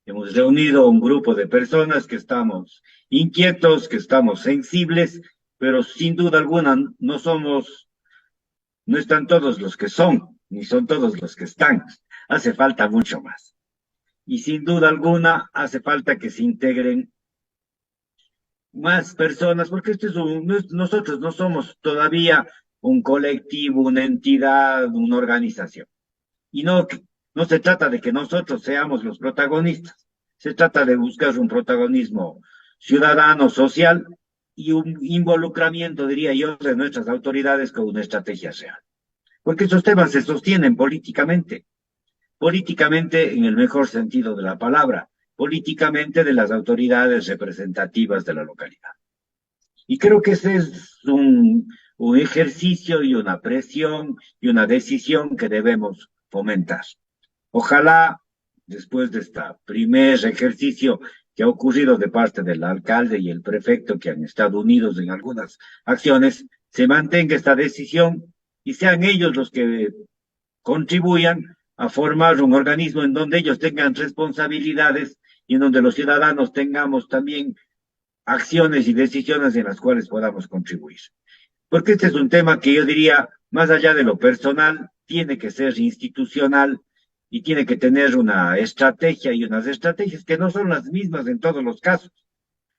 S2: Hemos reunido un grupo de personas que estamos inquietos, que estamos sensibles, pero sin duda alguna no están todos los que son, ni son todos los que están. Hace falta mucho más. Y sin duda alguna hace falta que se integren más personas, porque nosotros no somos todavía un colectivo, una entidad, una organización. Y no se trata de que nosotros seamos los protagonistas, se trata de buscar un protagonismo ciudadano, social y un involucramiento, diría yo, de nuestras autoridades con una estrategia real. Porque estos temas se sostienen políticamente en el mejor sentido de la palabra, políticamente de las autoridades representativas de la localidad. Y creo que ese es un ejercicio y una presión y una decisión que debemos fomentar. Ojalá, después de este primer ejercicio que ha ocurrido de parte del alcalde y el prefecto, que han estado unidos en algunas acciones, se mantenga esta decisión y sean ellos los que contribuyan a formar un organismo en donde ellos tengan responsabilidades y en donde los ciudadanos tengamos también acciones y decisiones en las cuales podamos contribuir. Porque este es un tema que yo diría, más allá de lo personal, tiene que ser institucional y tiene que tener una estrategia y unas estrategias que no son las mismas en todos los casos.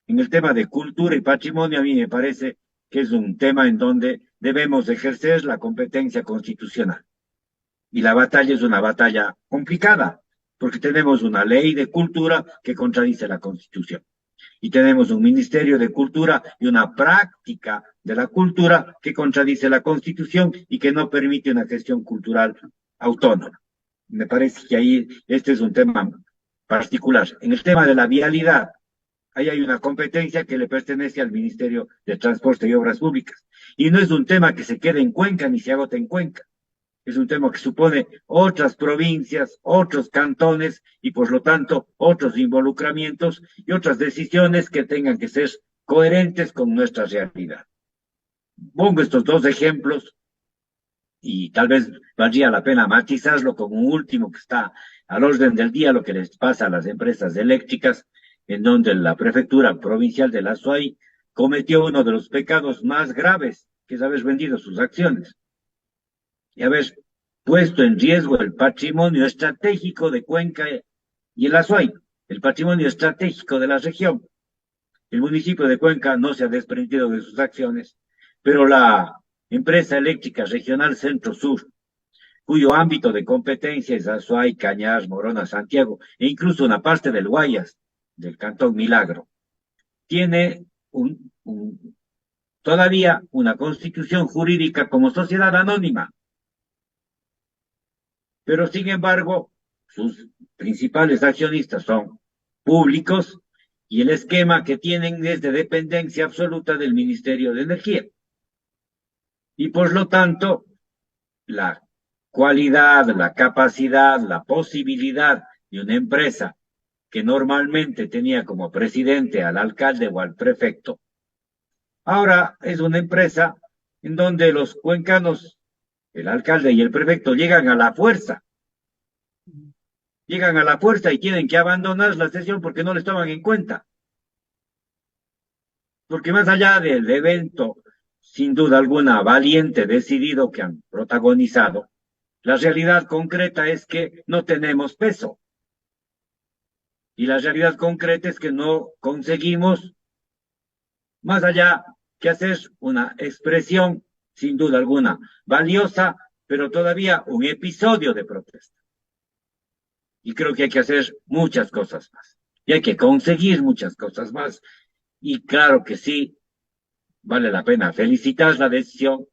S2: En el tema de cultura y patrimonio, a mí me parece que es un tema en donde debemos ejercer la competencia constitucional. Y la batalla es una batalla complicada, porque tenemos una ley de cultura que contradice la Constitución. Y tenemos un Ministerio de Cultura y una práctica de la cultura que contradice la Constitución y que no permite una gestión cultural autónoma. Me parece que ahí este es un tema particular. En el tema de la vialidad, ahí hay una competencia que le pertenece al Ministerio de Transporte y Obras Públicas. Y no es un tema que se quede en Cuenca ni se agote en Cuenca. Es un tema que supone otras provincias, otros cantones y por lo tanto otros involucramientos y otras decisiones que tengan que ser coherentes con nuestra realidad. Pongo estos dos ejemplos y tal vez valdría la pena matizarlo con un último que está al orden del día, lo que les pasa a las empresas eléctricas, en donde la prefectura provincial de la Azuay cometió uno de los pecados más graves, que es haber vendido sus acciones y haber puesto en riesgo el patrimonio estratégico de Cuenca y el Azuay, el patrimonio estratégico de la región. El municipio de Cuenca no se ha desprendido de sus acciones, pero la empresa eléctrica regional Centro-Sur, cuyo ámbito de competencia es Azuay, Cañar, Morona, Santiago, e incluso una parte del Guayas, del Cantón Milagro, tiene todavía una constitución jurídica como sociedad anónima. Pero sin embargo, sus principales accionistas son públicos y el esquema que tienen es de dependencia absoluta del Ministerio de Energía. Y por lo tanto, la cualidad, la capacidad, la posibilidad de una empresa que normalmente tenía como presidente al alcalde o al prefecto, ahora es una empresa en donde los cuencanos, el alcalde y el prefecto, llegan a la fuerza y tienen que abandonar la sesión porque no les toman en cuenta. Porque más allá del evento, sin duda alguna, valiente, decidido que han protagonizado, la realidad concreta es que no tenemos peso. Y la realidad concreta es que no conseguimos, más allá que hacer una expresión, sin duda alguna, valiosa, pero todavía un episodio de protesta. Y creo que hay que hacer muchas cosas más. Y hay que conseguir muchas cosas más. Y claro que sí, vale la pena felicitar la decisión,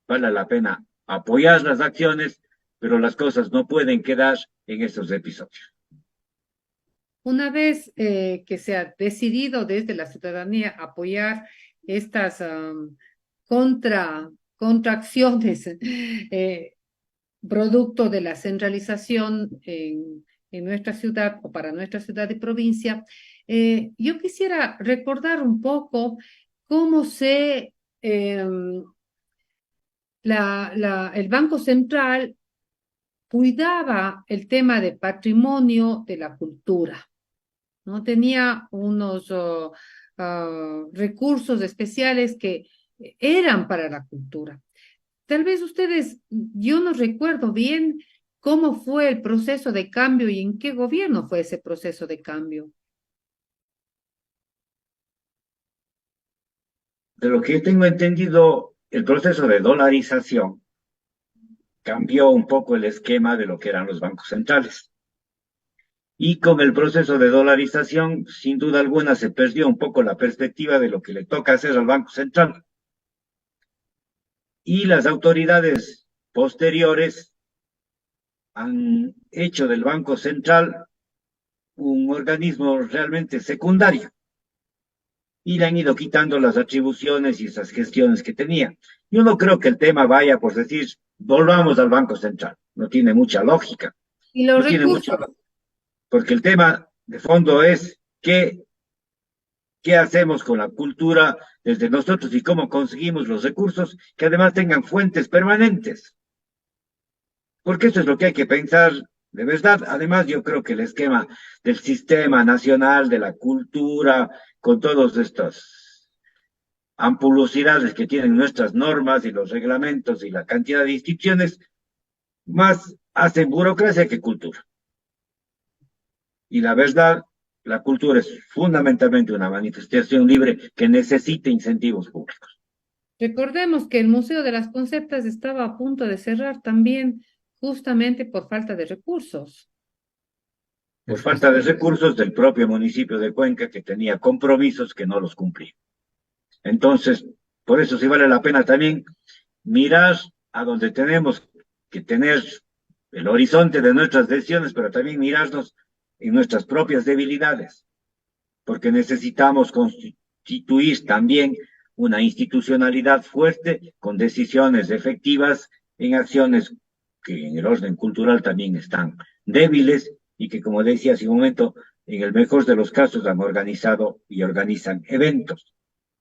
S2: vale la pena apoyar las acciones, pero las cosas no pueden quedar en esos episodios.
S1: Una vez que se ha decidido desde la ciudadanía apoyar estas contracciones producto de la centralización en nuestra ciudad o para nuestra ciudad y provincia, yo quisiera recordar un poco cómo el Banco Central cuidaba el tema de patrimonio de la cultura, ¿no? Tenía unos recursos especiales que eran para la cultura. Tal vez ustedes, yo no recuerdo bien cómo fue el proceso de cambio y en qué gobierno fue ese proceso de cambio.
S2: De lo que tengo entendido, el proceso de dolarización cambió un poco el esquema de lo que eran los bancos centrales. Y con el proceso de dolarización, sin duda alguna, se perdió un poco la perspectiva de lo que le toca hacer al Banco Central. Y las autoridades posteriores han hecho del Banco Central un organismo realmente secundario y le han ido quitando las atribuciones y esas gestiones que tenía. Yo no creo que el tema vaya por decir, volvamos al Banco Central. No tiene mucha lógica.
S1: Y los
S2: No tiene mucha
S1: recursos.
S2: lógica. Porque el tema de fondo es qué hacemos con la cultura desde nosotros y cómo conseguimos los recursos que además tengan fuentes permanentes. Porque eso es lo que hay que pensar de verdad. Además, yo creo que el esquema del sistema nacional de la cultura, con todas estas ampulosidades que tienen nuestras normas y los reglamentos y la cantidad de instituciones, más hacen burocracia que cultura. Y la verdad, la cultura es fundamentalmente una manifestación libre que necesita incentivos públicos.
S1: Recordemos que el Museo de las Conceptas estaba a punto de cerrar también justamente por falta de recursos.
S2: Por falta de recursos del propio municipio de Cuenca, que tenía compromisos que no los cumplía. Entonces, por eso sí vale la pena también mirar a donde tenemos que tener el horizonte de nuestras decisiones, pero también mirarnos en nuestras propias debilidades, porque necesitamos constituir también una institucionalidad fuerte con decisiones efectivas en acciones que en el orden cultural también están débiles y que, como decía hace un momento, en el mejor de los casos han organizado y organizan eventos,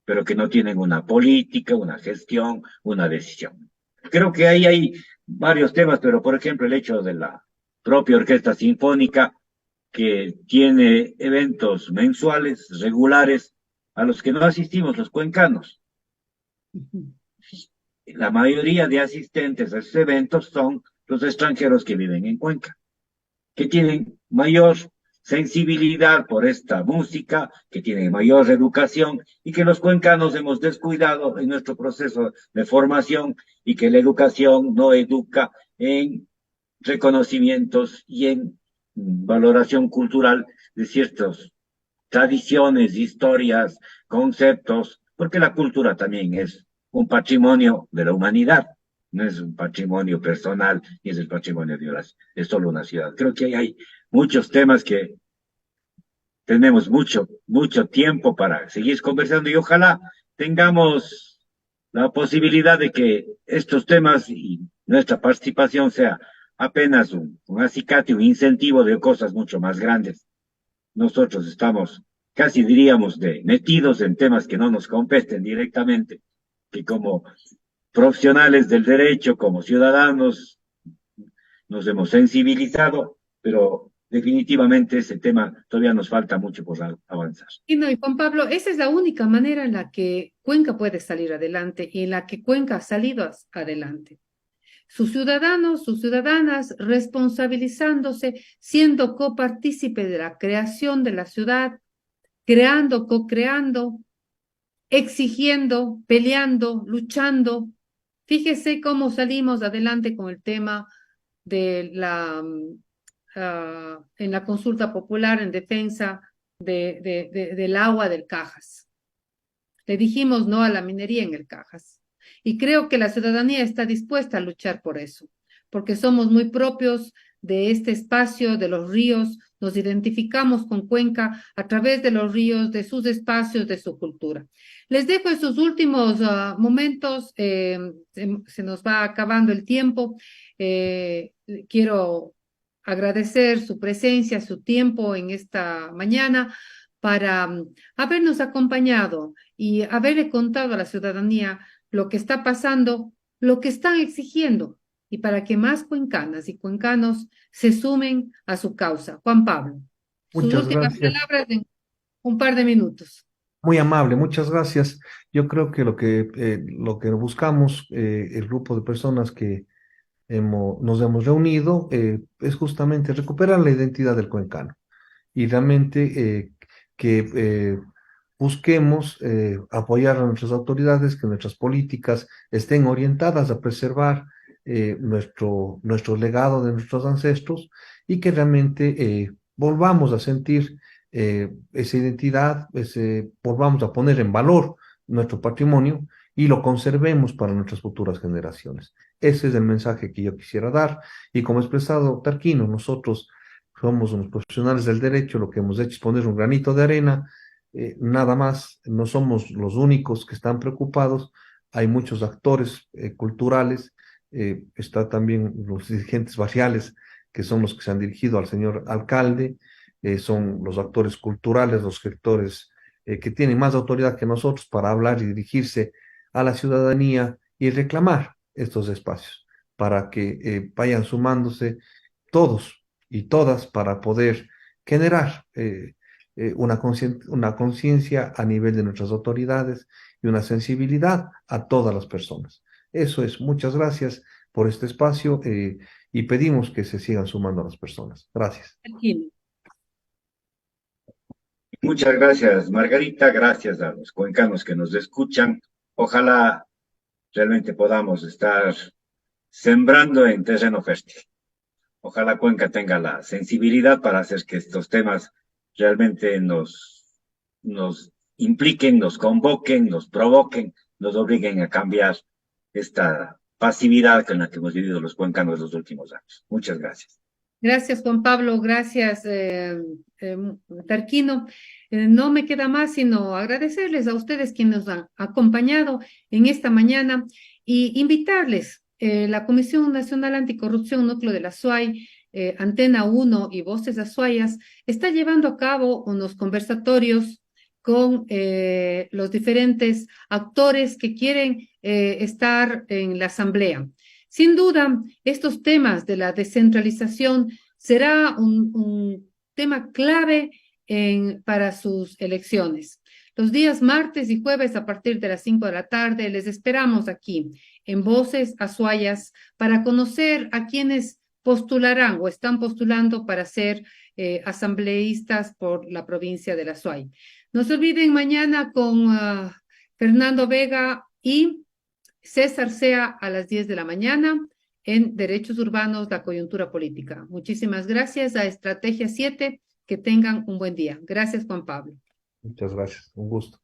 S2: pero que no tienen una política, una gestión, una decisión. Creo que ahí hay varios temas, pero por ejemplo el hecho de la propia orquesta sinfónica que tiene eventos mensuales, regulares, a los que no asistimos los cuencanos. La mayoría de asistentes a esos eventos son los extranjeros que viven en Cuenca, que tienen mayor sensibilidad por esta música, que tienen mayor educación y que los cuencanos hemos descuidado en nuestro proceso de formación y que la educación no educa en reconocimientos y en valoración cultural de ciertas tradiciones, historias, conceptos, porque la cultura también es un patrimonio de la humanidad, no es un patrimonio personal, ni es el patrimonio de solo una ciudad. Creo que hay muchos temas que tenemos mucho tiempo para seguir conversando y ojalá tengamos la posibilidad de que estos temas y nuestra participación sea apenas un acicate, un incentivo de cosas mucho más grandes. Nosotros estamos, casi diríamos, metidos en temas que no nos competen directamente, que como profesionales del derecho, como ciudadanos, nos hemos sensibilizado, pero definitivamente ese tema todavía nos falta mucho por avanzar.
S1: Y no, y Juan Pablo, esa es la única manera en la que Cuenca puede salir adelante y en la que Cuenca ha salido adelante. Sus ciudadanos, sus ciudadanas responsabilizándose, siendo copartícipe de la creación de la ciudad, creando, co-creando, exigiendo, peleando, luchando. Fíjese cómo salimos adelante con el tema de en la consulta popular en defensa del agua del Cajas. Le dijimos no a la minería en el Cajas. Y creo que la ciudadanía está dispuesta a luchar por eso, porque somos muy propios de este espacio, de los ríos, nos identificamos con Cuenca a través de los ríos, de sus espacios, de su cultura. Les dejo estos últimos momentos, se nos va acabando el tiempo. Quiero agradecer su presencia, su tiempo en esta mañana para habernos acompañado y haberle contado a la ciudadanía lo que está pasando, lo que están exigiendo, y para que más cuencanas y cuencanos se sumen a su causa. Juan Pablo, sus
S3: Muchas
S1: últimas
S3: gracias.
S1: palabras en un par de minutos.
S3: Muy amable, muchas gracias. Yo creo que lo que buscamos, el grupo de personas que nos hemos reunido, es justamente recuperar la identidad del cuencano y realmente que busquemos apoyar a nuestras autoridades, que nuestras políticas estén orientadas a preservar nuestro legado de nuestros ancestros y que realmente volvamos a sentir esa identidad, volvamos a poner en valor nuestro patrimonio y lo conservemos para nuestras futuras generaciones. Ese es el mensaje que yo quisiera dar y como ha expresado Tarquino, nosotros somos unos profesionales del derecho, lo que hemos hecho es poner un granito de arena, nada más, no somos los únicos que están preocupados, hay muchos actores culturales, está también los dirigentes barriales, que son los que se han dirigido al señor alcalde, son los actores culturales, los gestores que tienen más autoridad que nosotros para hablar y dirigirse a la ciudadanía y reclamar estos espacios, para que vayan sumándose todos y todas para poder generar una conciencia a nivel de nuestras autoridades y una sensibilidad a todas las personas. Eso es, muchas gracias por este espacio y pedimos que se sigan sumando a las personas. Gracias.
S1: Tarquino.
S2: Muchas gracias, Margarita. Gracias a los cuencanos que nos escuchan. Ojalá realmente podamos estar sembrando en terreno fértil. Ojalá Cuenca tenga la sensibilidad para hacer que estos temas realmente nos impliquen, nos convoquen, nos provoquen, nos obliguen a cambiar esta pasividad con la que hemos vivido los cuencanos los últimos años. Muchas gracias.
S1: Gracias, Juan Pablo. Gracias, Tarquino. No me queda más sino agradecerles a ustedes quienes nos han acompañado en esta mañana y invitarles. La Comisión Nacional Anticorrupción Núcleo de la SUAY, Antena 1 y Voces Azuayas está llevando a cabo unos conversatorios con los diferentes actores que quieren estar en la asamblea. Sin duda, estos temas de la descentralización será un tema clave para sus elecciones. Los días martes y jueves a partir de las 5 de la tarde les esperamos aquí en Voces Azuayas para conocer a quienes postularán o están postulando para ser asambleístas por la provincia de la Azuay. No se olviden mañana con Fernando Vega y César Sea a las 10 de la mañana en Derechos Urbanos, la coyuntura política. Muchísimas gracias a Estrategia 7. Que tengan un buen día. Gracias, Juan Pablo.
S3: Muchas gracias. Un gusto.